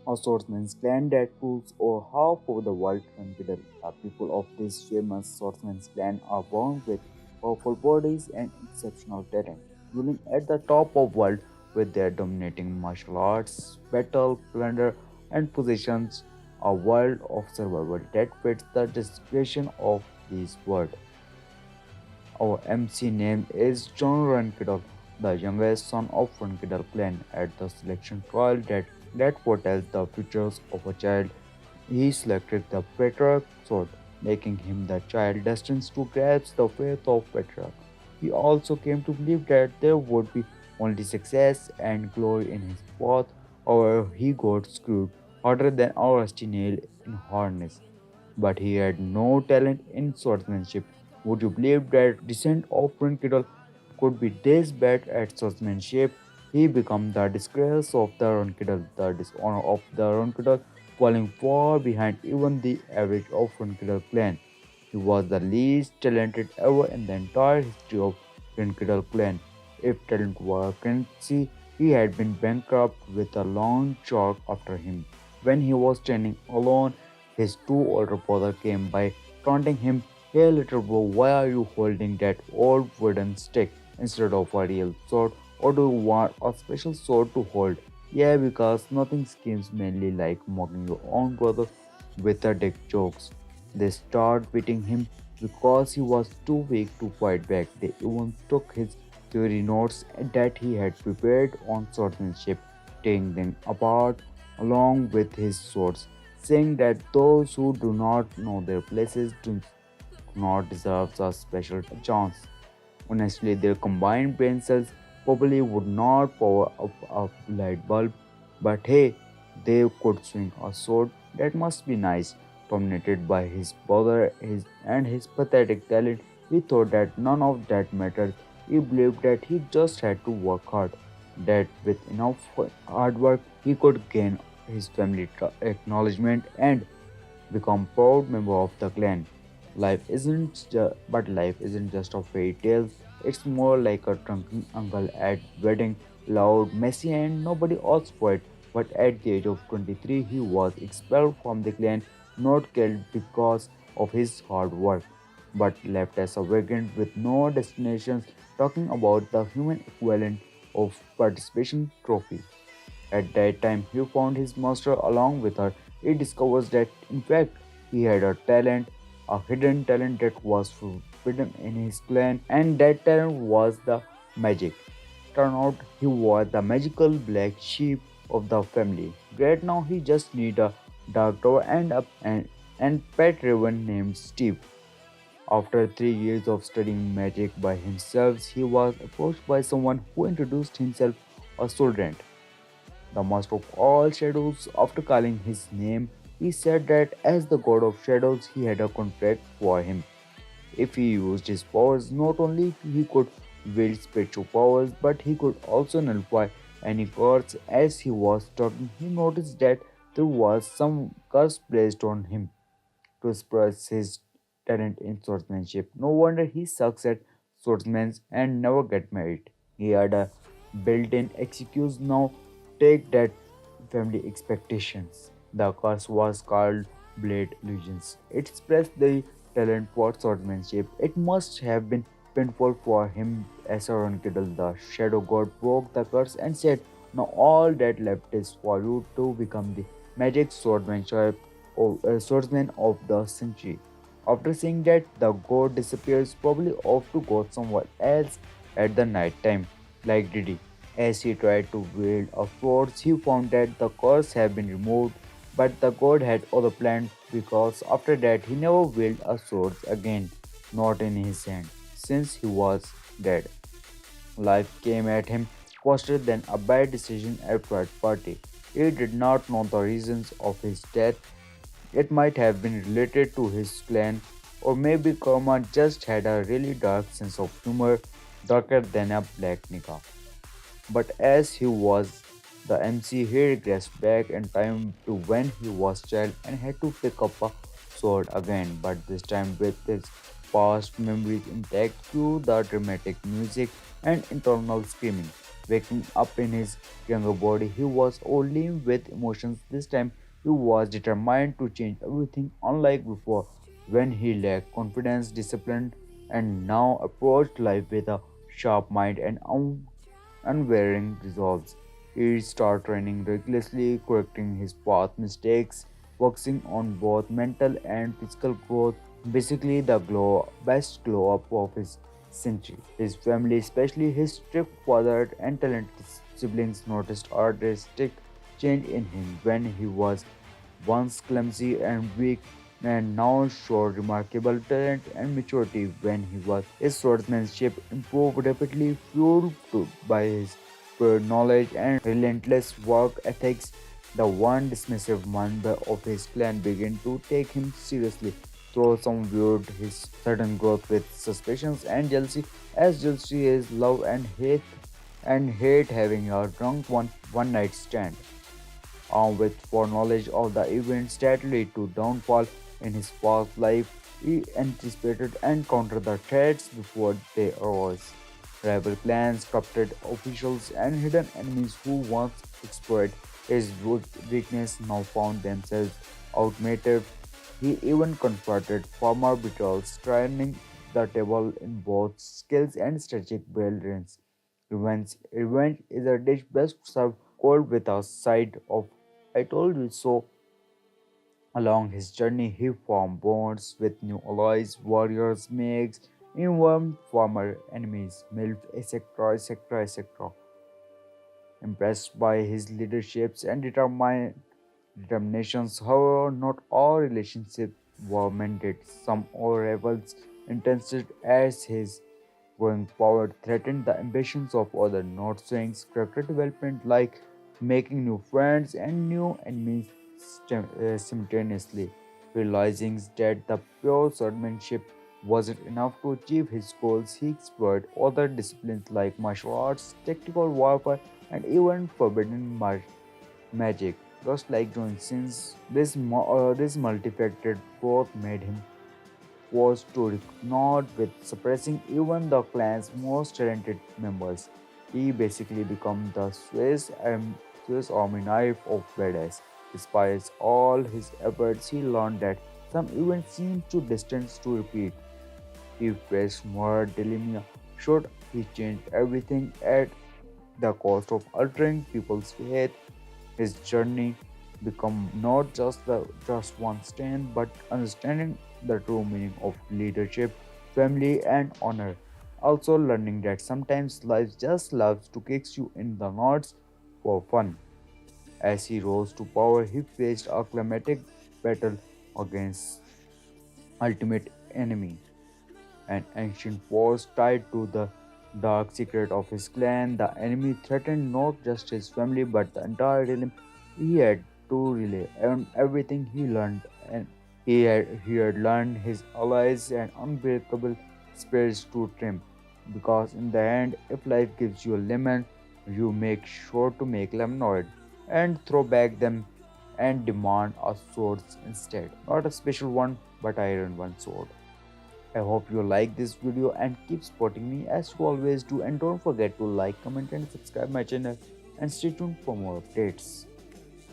A swordsman's clan that rules over half of the world consider the people of this famous swordsman's clan are born with powerful bodies and exceptional talent, ruling at the top of world with their dominating martial arts, battle, plunder, and positions, a world of survival that fits the description of this world. Our MC name is John Rankiddle, the youngest son of Rankiddle clan. At the selection trial that foretells the futures of a child, he selected the Petrarch sword, making him the child destined to grasp the faith of Petrarch. He also came to believe that there would be only success and glory in his path. However, he got screwed harder than a rusty nail in harness. But he had no talent in swordsmanship. Would you believe that descent of Prince Kidal could be this bad at swordsmanship? He became the disgrace of the Ronkidal, the dishonor of the Ronkidal, falling far behind even the average of Ronkidal clan. He was the least talented ever in the entire history of Ronkidal clan. If talent were a currency, he had been bankrupt with a long chalk after him. When he was standing alone, his two older brothers came by, taunting him, "Hey little bro, why are you holding that old wooden stick instead of a real sword? Or do you want a special sword to hold?" "Yeah, because nothing screams mainly like mocking your own brother with a dick jokes." They started beating him because he was too weak to fight back. They even took his theory notes that he had prepared on swordsmanship, taking them apart along with his swords, saying that those who do not know their places do not deserve a special chance. Honestly, their combined brain cells probably would not power up a light bulb, but hey, they could swing a sword. That must be nice. Dominated by his brother and his pathetic talent, he thought that none of that mattered. He believed that he just had to work hard, that with enough hard work, he could gain his family acknowledgement and become proud member of the clan. Life isn't just a fairy tale. It's more like a drunken uncle at wedding, loud, messy, and nobody asked for it. But at the age of 23, he was expelled from the clan, not killed because of his hard work, but left as a vagrant with no destinations. Talking about the human equivalent of participation trophy. At that time, he found his master along with her. He discovers that, in fact, he had a hidden talent that was forbidden in his clan, and that talent was the magic. Turned out he was the magical black sheep of the family. Right now, he just needs a doctor and pet raven named Steve. After 3 years of studying magic by himself, he was approached by someone who introduced himself as Solrent, the master of all shadows. After calling his name, he said that as the god of shadows, he had a contract for him. If he used his powers, not only he could wield spiritual powers, but he could also nullify any curse. As he was talking, he noticed that there was some curse placed on him to express his talent in swordsmanship. No wonder he sucks at swordsmen and never get married. He had a built-in excuse now. Take that family expectations. The curse was called Blade Illusions. It expressed the talent for swordsmanship. It must have been painful for him as Aaron Kiddle, the shadow god, broke the curse and said, "Now all that left is for you to become the magic swordsman of the century." After seeing that, the god disappears, probably off to go somewhere else at the night time, like Diddy. As he tried to wield a sword, he found that the curse had been removed, but the god had other plans because after that he never wielded a sword again, not in his hand, since he was dead. Life came at him faster than a bad decision at a third party. He did not know the reasons of his death. It might have been related to his clan, or maybe Karma just had a really dark sense of humor, darker than a black nigga. But as he was the MC, he regressed back in time to when he was child and had to pick up a sword again, but this time with his past memories intact through the dramatic music and internal screaming. Waking up in his younger body, he was only with emotions. This time, he was determined to change everything, unlike before, when he lacked confidence, discipline, and now approached life with a sharp mind and unwavering resolves. He started training rigorously, correcting his past mistakes, focusing on both mental and physical growth. Basically, the best glow up of his century. His family, especially his strict father and talented siblings, noticed a drastic change in him when he was once clumsy and weak and now showed remarkable talent and maturity when he was. His swordsmanship improved rapidly, by his pure knowledge and relentless work ethics. The one dismissive member of his clan began to take him seriously, though some viewed his sudden growth with suspicions and jealousy, as jealousy is love and hate having a drunk one night stand. Armed with foreknowledge of the events that led to downfall in his past life, he anticipated and countered the threats before they arose. Rival clans, corrupted officials, and hidden enemies who once exploited his weakness now found themselves outmatched. He even confronted former betrayals, turning the table in both skills and strategic brilliance. Revenge is a dish best served cold with a side of I told you so. Along his journey, he formed bonds with new allies, warriors, mages, even former enemies, MILF, etc., etc., etc. Impressed by his leaderships and determinations, however, not all relationships were mended. Some rivals intensified as his growing power threatened the ambitions of others, not saying character development like making new friends and new enemies simultaneously. Realizing that the pure swordsmanship wasn't enough to achieve his goals, he explored other disciplines like martial arts, tactical warfare, and even forbidden magic. Just like John Sins, this multifaceted growth made him was to reckon with suppressing even the clan's most talented members. He basically became the Swiss Army knife of badass. Despite all his efforts, he learned that some events seemed too distant to repeat. He faced more dilemma. Should he change everything at the cost of altering people's faith? His journey become not just one stand, but understanding the true meaning of leadership, family, and honor. Also learning that sometimes life just loves to kick you in the nuts for fun. As he rose to power, he faced a climatic battle against ultimate enemy, an ancient force tied to the dark secret of his clan. The enemy threatened not just his family but the entire realm. He had to rely on everything he learned, and he had learned his allies and unbreakable spirits to trim. Because in the end, if life gives you a lemon, you make sure to make lemonade and throw back them and demand a sword instead. Not a special one, but iron one sword. I hope you like this video and keep supporting me as you always do, and don't forget to like, comment and subscribe my channel and stay tuned for more updates.